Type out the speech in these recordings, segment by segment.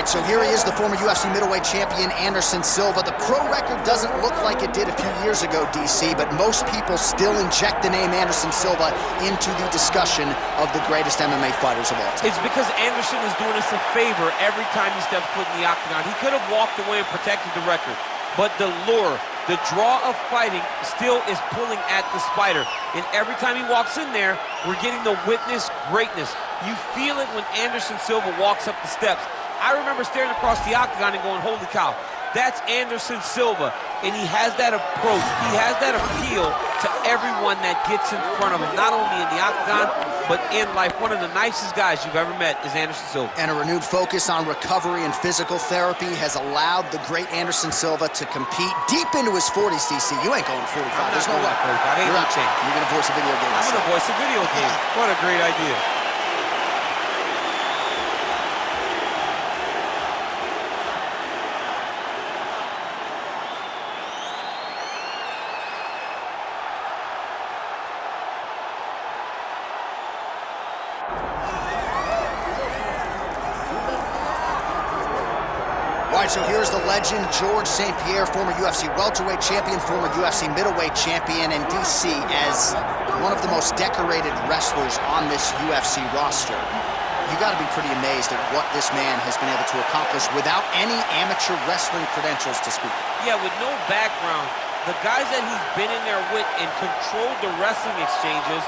right, so here he is, the former UFC middleweight champion, Anderson Silva. The pro record doesn't look like it did a few years ago, DC, but most people still inject the name Anderson Silva into the discussion of the greatest MMA fighters of all time. It's because Anderson is doing us a favor every time he steps foot in the octagon. He could have walked away and protected the record, but the lure, the draw of fighting still is pulling at the spider. And every time he walks in there, we're getting to witness greatness. You feel it when Anderson Silva walks up the steps. I remember staring across the octagon and going, holy cow, that's Anderson Silva. And he has that approach, he has that appeal to everyone that gets in front of him, not only in the octagon, but in life. One of the nicest guys you've ever met is Anderson Silva. And a renewed focus on recovery and physical therapy has allowed the great Anderson Silva to compete deep into his 40s, DC. You ain't going 45. There's no way. You're not changing. You're going to voice a video game. I'm going to voice a video game. What a great idea. All right, so here's the legend, George St-Pierre, former UFC welterweight champion, former UFC middleweight champion, and DC as one of the most decorated wrestlers on this UFC roster. You got to be pretty amazed at what this man has been able to accomplish without any amateur wrestling credentials to speak of. Yeah, with no background, the guys that he's been in there with and controlled the wrestling exchanges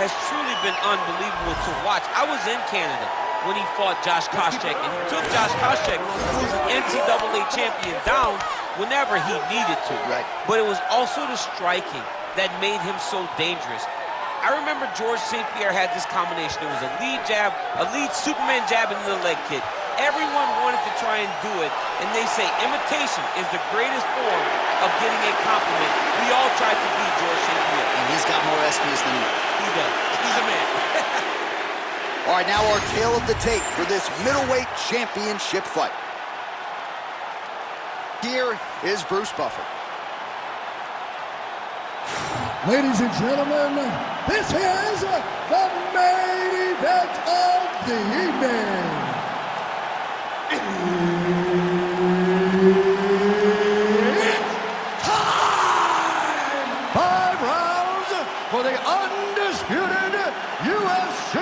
has truly been unbelievable to watch. I was in Canada when he fought Josh Koscheck, and he took Josh Koscheck, who was an NCAA champion, down whenever he needed to. Right. But it was also the striking that made him so dangerous. I remember George St-Pierre had this combination. It was a lead jab, a lead Superman jab, and then a leg kick. Everyone wanted to try and do it, and they say imitation is the greatest form of getting a compliment. We all tried to be George St-Pierre. And he's got more ESPYs than you. He does. He's a man. All right, now our tale of the tape for this middleweight championship fight. Here is Bruce Buffer. Ladies and gentlemen, this is the main event of the evening. It's time! 5 rounds for the undisputed UFC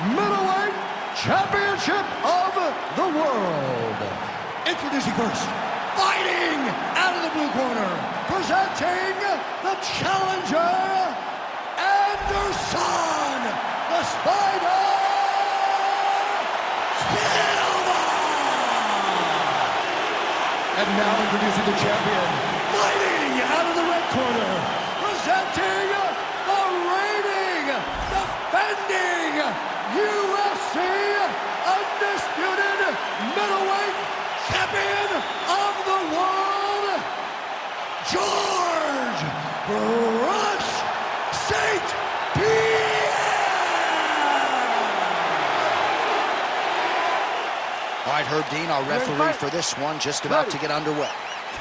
Middleweight Championship of the world. Introducing first, fighting out of the blue corner, presenting the challenger, Anderson, the Spider, Silva. And now introducing the champion, fighting out of the red corner, presenting the reigning, defending UFC undisputed middleweight champion of the world, George Rush St-Pierre! All right, Herb Dean, our referee for this one, just about to get underway.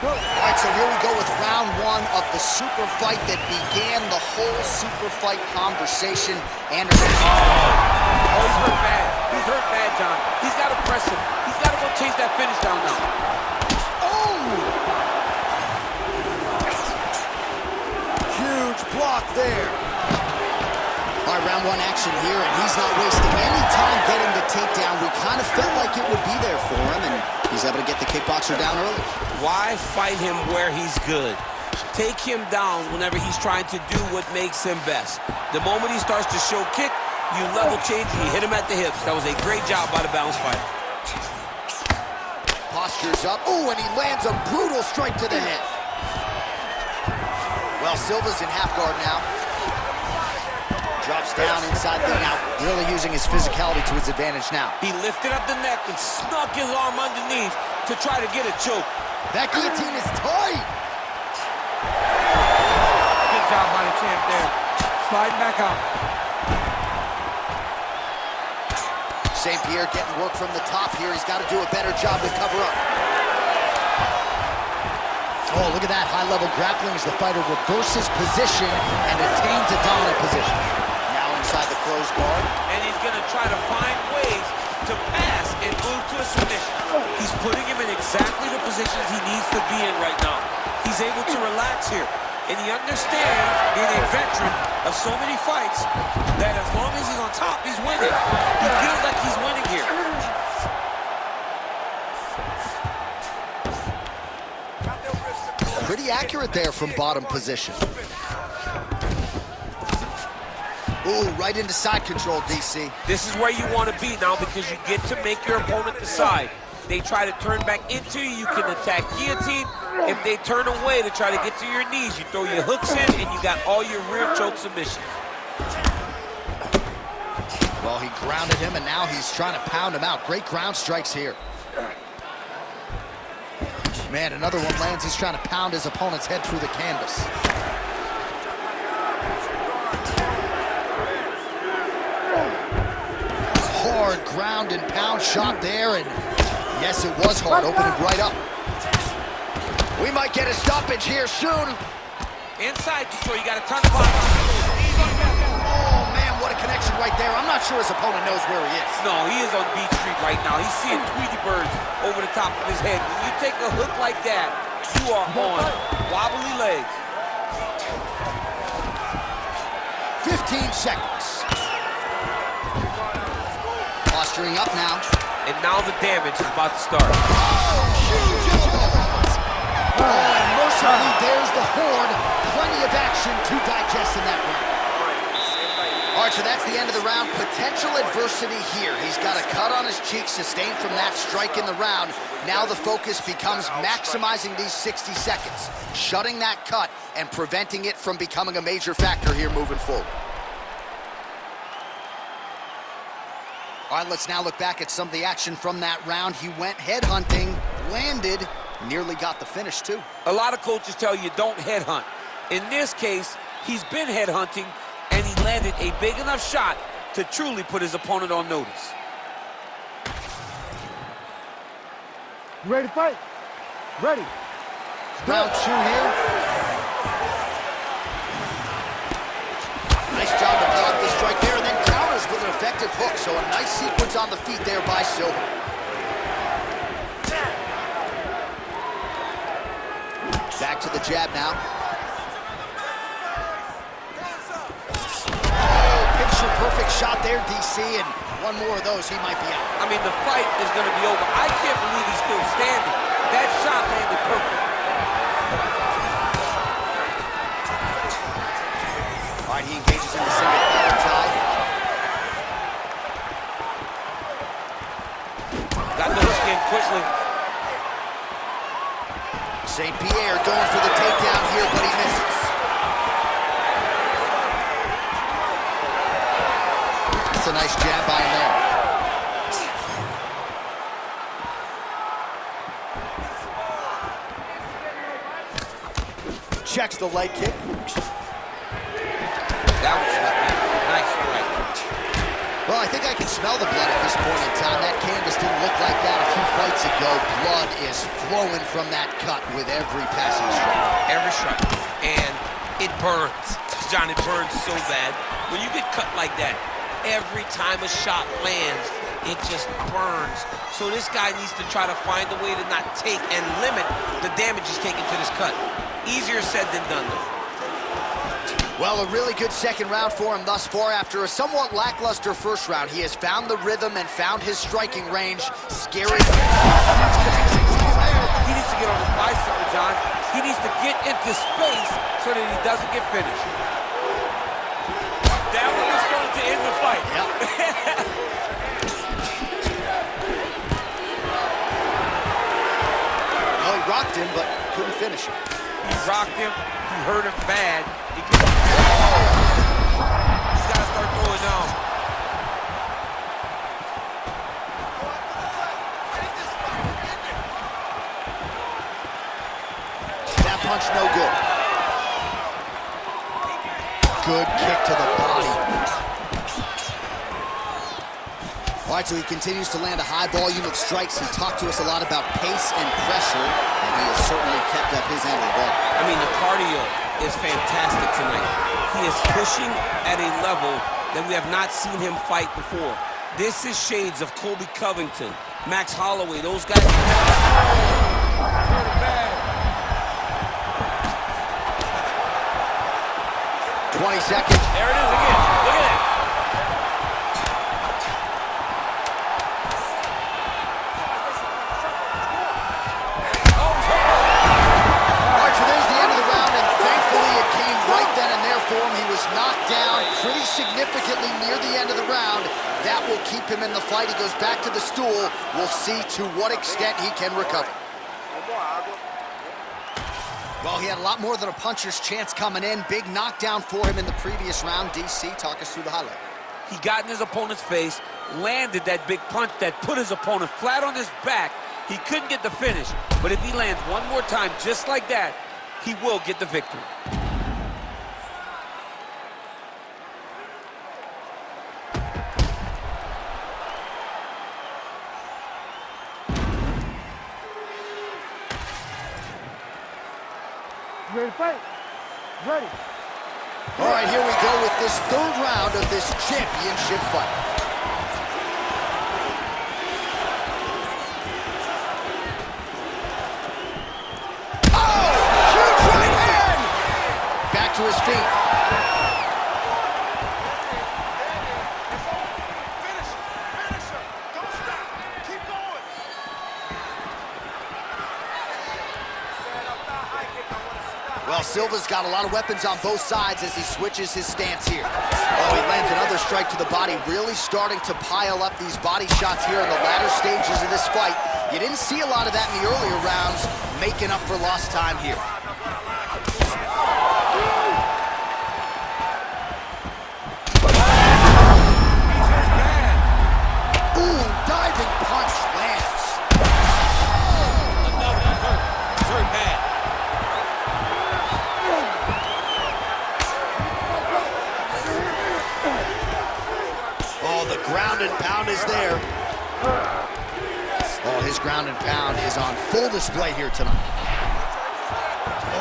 All right, so here we go with round 1 of the super fight that began the whole super fight conversation. Anderson. Oh, he's hurt bad. He's hurt bad, John. He's got to press him. He's got to go chase that finish down now. Oh! Huge block there. All right, round 1 action here, and he's not wasting any time getting the takedown. We kind of felt like it would be there for him, and he's able to get the kickboxer down early. Why fight him where he's good? Take him down whenever he's trying to do what makes him best. The moment he starts to show kick, you level change, you hit him at the hips. That was a great job by the balance fighter. Postures up. Oh, and he lands a brutal strike to the head. Well, Silva's in half guard now. Drops down inside the out, really using his physicality to his advantage now. He lifted up the neck and snuck his arm underneath to try to get a choke. That guillotine is tight. Good job by the champ there. Sliding back out. St-Pierre getting work from the top here. He's got to do a better job to cover up. Oh, look at that high-level grappling as the fighter reverses position and attains a dominant position. Now inside the closed guard. And he's going to try to find ways to pass and move to a submission. He's putting him in exactly the positions he needs to be in right now. He's able to relax here. And he understands, being a veteran of so many fights, that as long as he's on top, he's winning. He feels like he's winning here. Pretty accurate there from bottom position. Ooh, right into side control, DC. This is where you want to be now because you get to make your opponent decide. They try to turn back into you, you can attack guillotine. If they turn away to try to get to your knees, you throw your hooks in and you got all your rear choke submissions. Well, he grounded him and now he's trying to pound him out. Great ground strikes here. Man, another one lands. He's trying to pound his opponent's head through the canvas. Hard ground and pound shot there, and yes, it was hard, opening right up. We might get a stoppage here soon. Inside control, you got to turn the body. Oh, man, what a connection right there. I'm not sure his opponent knows where he is. No, he is on Beach Street right now. He's seeing Tweety birds over the top of his head. When you take a hook like that, you are on wobbly legs. 15 seconds. Posturing up now. And now the damage is about to start. Oh, huge elbow. Oh, and mercifully, there's the Horde. Plenty of action to digest in that round. All right, so that's the end of the round. Potential adversity here. He's got a cut on his cheek sustained from that strike in the round. Now the focus becomes maximizing these 60 seconds, shutting that cut and preventing it from becoming a major factor here moving forward. All right, let's now look back at some of the action from that round. He went headhunting, landed, nearly got the finish too. A lot of coaches tell you don't headhunt. In this case, he's been headhunting and he landed a big enough shot to truly put his opponent on notice. You ready to fight? Ready. Round two here. Nice job to block the strike there and then counters with an effective hook. So a nice sequence on the feet there by Silva. Back to the jab now. Oh, picture perfect shot there, DC, and one more of those, he might be out. I mean, the fight is going to be over. I can't believe he's still standing. That shot landed perfect. All right, he engages in the single collar tie. Got the hook in quickly. St-Pierre going for the takedown here, but he misses. That's a nice jab by him there. Checks the leg kick. That was nice strike. Well, I think I can smell the blood at this point in time. That canvas didn't look like that a few fights ago. Blood is flowing from that cut with every passing strike. Every strike. And it burns. John, it burns so bad. When you get cut like that, every time a shot lands, it just burns. So this guy needs to try to find a way to not take and limit the damage he's taking to this cut. Easier said than done, though. Well, a really good second round for him thus far. After a somewhat lackluster first round, he has found the rhythm and found his striking range. Scary. He needs to get on his bicycle, John. He needs to get into space so that he doesn't get finished. That one was going to end the fight. Yep. Well, he rocked him, but couldn't finish him. He rocked him. He hurt him bad. He's got to start throwing now. That punch no good. Good kick to the body. All right, so he continues to land a high volume of strikes. He talked to us a lot about pace and pressure, and he has certainly kept up his end of the ball. I mean, the cardio is fantastic tonight. He is pushing at a level that we have not seen him fight before. This is shades of Colby Covington, Max Holloway, those guys. 20 seconds. There it is again. Look at that. Archer, there's the end of the round, and thankfully it came right then and there for him. He was knocked down pretty significantly near the end of the round. That will keep him in the fight. He goes back to the stool. We'll see to what extent he can recover. Well, he had a lot more than a puncher's chance coming in. Big knockdown for him in the previous round. DC, talk us through the highlight. He got in his opponent's face, landed that big punch that put his opponent flat on his back. He couldn't get the finish, but if he lands one more time just like that, he will get the victory. Ready to fight? Ready. All right, here we go with this third round of this championship fight. Oh, huge right hand! Back to his feet. Well, Silva's got a lot of weapons on both sides as he switches his stance here. Oh, he lands another strike to the body, really starting to pile up these body shots here in the latter stages of this fight. You didn't see a lot of that in the earlier rounds, making up for lost time here. Ooh, diving punch lands. Another hurt. Hurt bad. Oh, the ground and pound is there. Oh, his ground and pound is on full display here tonight.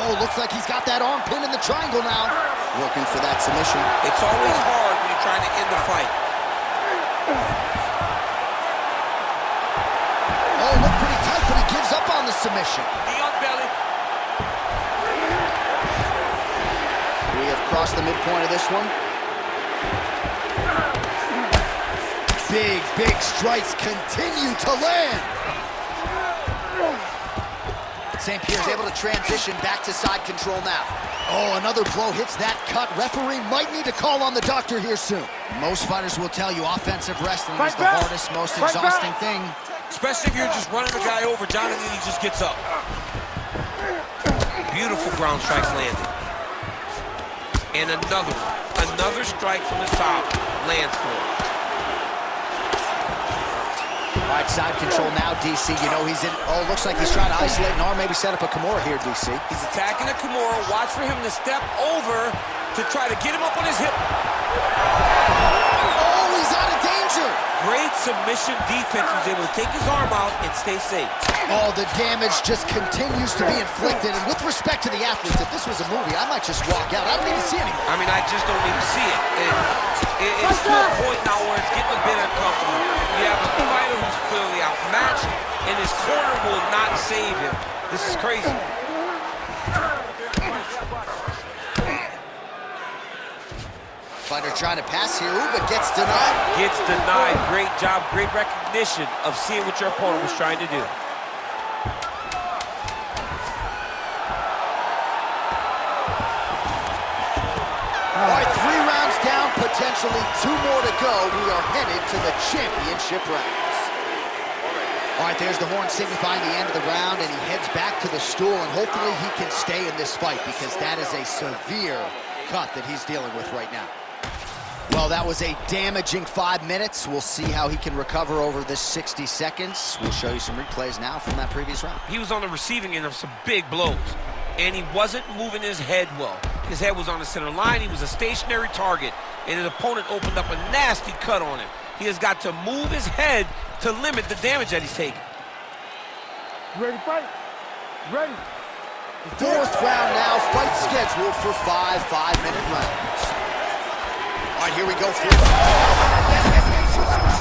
Oh, looks like he's got that arm pin in the triangle now. Working for that submission. It's always hard when you're trying to end the fight. Oh, looked pretty tight, but he gives up on the submission. Knee on belly. We have crossed the midpoint of this one. Big, big strikes continue to land. St-Pierre's able to transition back to side control now. Oh, another blow hits that cut. Referee might need to call on the doctor here soon. Most fighters will tell you offensive wrestling is the hardest, most exhausting thing. Especially if you're just running the guy over, Jonathan, he just gets up. Beautiful ground strikes landed. And another one. Another strike from the top lands for him. All right, side control now, DC. You know he's in. Oh, looks like he's trying to isolate an arm, maybe set up a Kimura here, DC. He's attacking a Kimura. Watch for him to step over to try to get him up on his hip. Oh, he's out of danger. Great submission defense. He was able to take his arm out and stay safe. Oh, the damage just continues to be inflicted. And with respect to the athletes, if this was a movie, I might just walk out. I don't even see anything. I mean, I just don't even see it. And it's to a point now where it's getting a bit uncomfortable. You have a fighter who's clearly outmatched, and his corner will not save him. This is crazy. Fighter trying to pass here, ooh, but gets denied. Gets denied. Great job, great recognition of seeing what your opponent was trying to do. All right, 3 rounds down, potentially 2 more to go. We are headed to the championship rounds. All right, there's the horn signifying the end of the round, and he heads back to the stool, and hopefully he can stay in this fight because that is a severe cut that he's dealing with right now. Well, that was a damaging 5 minutes. We'll see how he can recover over this 60 seconds. We'll show you some replays now from that previous round. He was on the receiving end of some big blows, and he wasn't moving his head well. His head was on the center line. He was a stationary target, and his opponent opened up a nasty cut on him. He has got to move his head to limit the damage that he's taking. Ready to fight? Ready. 4th round now, fight scheduled for 5 5-minute rounds. All right, here we go.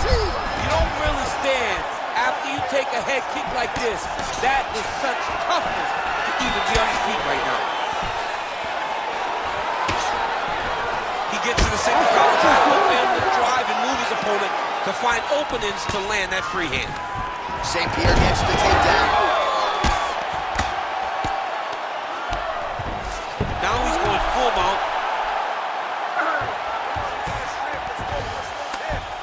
You don't really stand after you take a head kick like this. That is such toughness to even be on his feet right now. He gets to the single power drive, able to drive and move his opponent to find openings to land that free hand. St-Pierre gets the takedown. Now he's going full mount.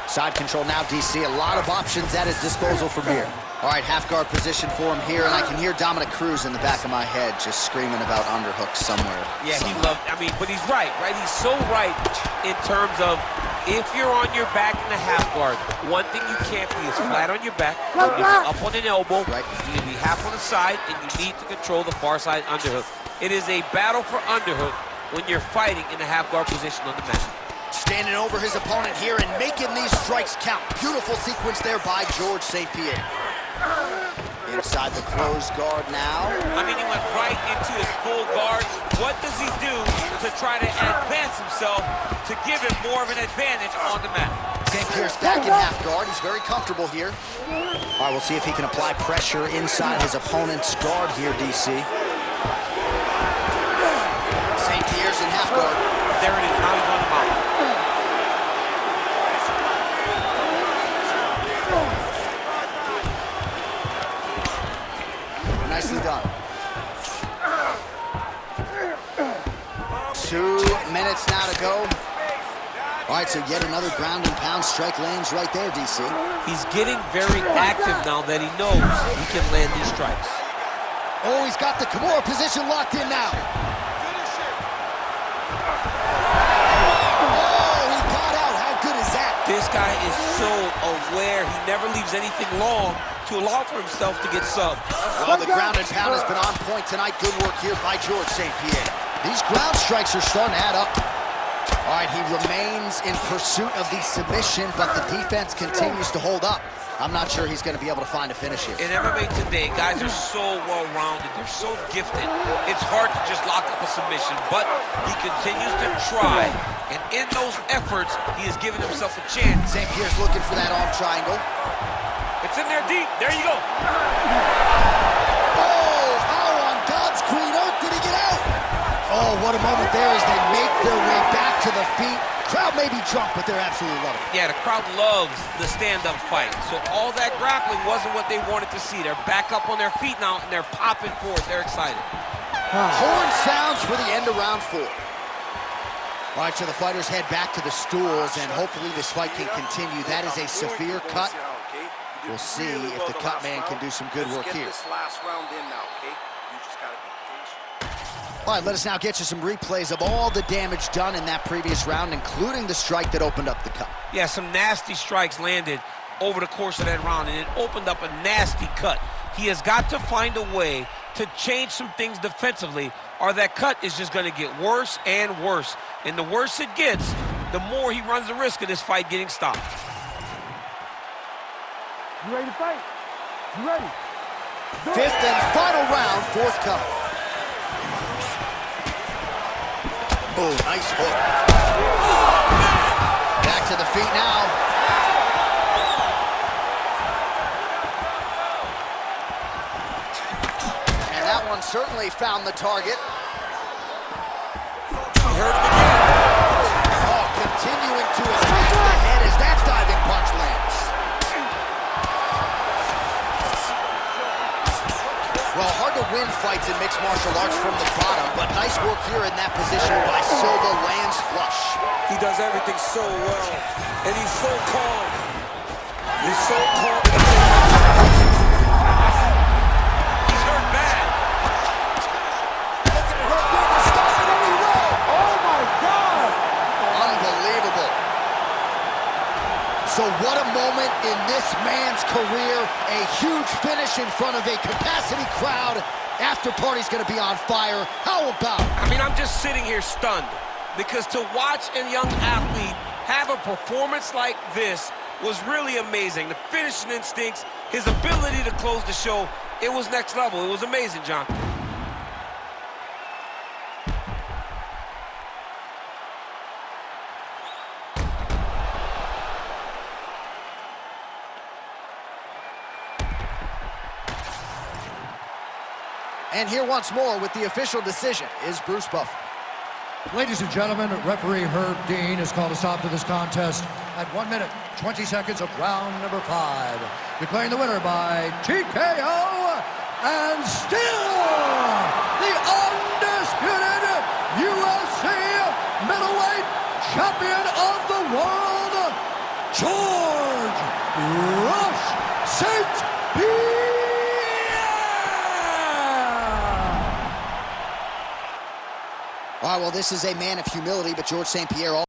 Side control now, DC. A lot of options at his disposal from here. All right, half guard position for him here, and I can hear Dominic Cruz in the back of my head just screaming about underhooks somewhere. Yeah, he loved, but he's right? He's so right in terms of if you're on your back in the half guard, one thing you can't be is flat on your back, you need to be up on an elbow, right. You need to be half on the side, and you need to control the far side underhook. It is a battle for underhook when you're fighting in the half guard position on the mat. Standing over his opponent here and making these strikes count. Beautiful sequence there by George St-Pierre. Inside the closed guard now. He went right into his full guard. What does he do to try to advance himself to give him more of an advantage on the mat? St-Pierre's back in half guard. He's very comfortable here. All right, we'll see if he can apply pressure inside his opponent's guard here, DC. St-Pierre's in half guard. There it is. Now he's on the mount. Nicely done. 2 minutes now to go. All right, so yet another ground and pound strike lands right there, DC. He's getting very active now that he knows he can land these strikes. Oh, he's got the Kimura position locked in now. Oh, he got out. How good is that? This guy is so aware. He never leaves anything long to allow for himself to get subbed. Well, the ground and pound has been on point tonight. Good work here by George St-Pierre. These ground strikes are starting to add up. All right, he remains in pursuit of the submission, but the defense continues to hold up. I'm not sure he's going to be able to find a finish here. In MMA today, guys are so well-rounded. They're so gifted. It's hard to just lock up a submission, but he continues to try. And in those efforts, he has given himself a chance. St-Pierre's looking for that arm triangle. It's in there deep. There you go. Oh, how on God's green earth did he get out? Oh, what a moment there as they make their way back to the feet. Crowd may be drunk, but they're absolutely loving it. Yeah, the crowd loves the stand-up fight. So all that grappling wasn't what they wanted to see. They're back up on their feet now, and they're popping forward. They're excited. Horn sounds for the end of round 4. All right, so the fighters head back to the stools, and hopefully this fight can continue. That is a severe cut. We'll see if the cut man can do some good work here. All right, let us now get you some replays of all the damage done in that previous round, including the strike that opened up the cut. Yeah, some nasty strikes landed over the course of that round, and it opened up a nasty cut. He has got to find a way to change some things defensively, or that cut is just going to get worse and worse. And the worse it gets, the more he runs the risk of this fight getting stopped. You ready to fight? You ready? Fifth and final round, fourth coming. Oh, nice hook. Back to the feet now. And that one certainly found the target. He hurt him again. Oh, continuing to attack the head as that diving punch lands. Well, hard to win fights in mixed martial arts from the bottom, but nice work here in that position by Silva. Lands flush. He does everything so well, and he's so calm. He's so calm. He's hurt bad. Look at it hurt good to stop it, and he will. Oh my God! Unbelievable. So what a moment in this man's career. A huge finish in front of a capacity crowd. After party's gonna be on fire. How about it? I'm just sitting here stunned, because to watch a young athlete have a performance like this was really amazing. The finishing instincts, his ability to close the show, it was next level. It was amazing, John. And here once more with the official decision is Bruce Buffer. Ladies and gentlemen, referee Herb Dean has called a stop to this contest at 1 minute, 20 seconds of round number 5. Declaring the winner by TKO and still the undisputed UFC middleweight champion of the world, George Rush St-Pierre! All right, well, this is a man of humility, but George St-Pierre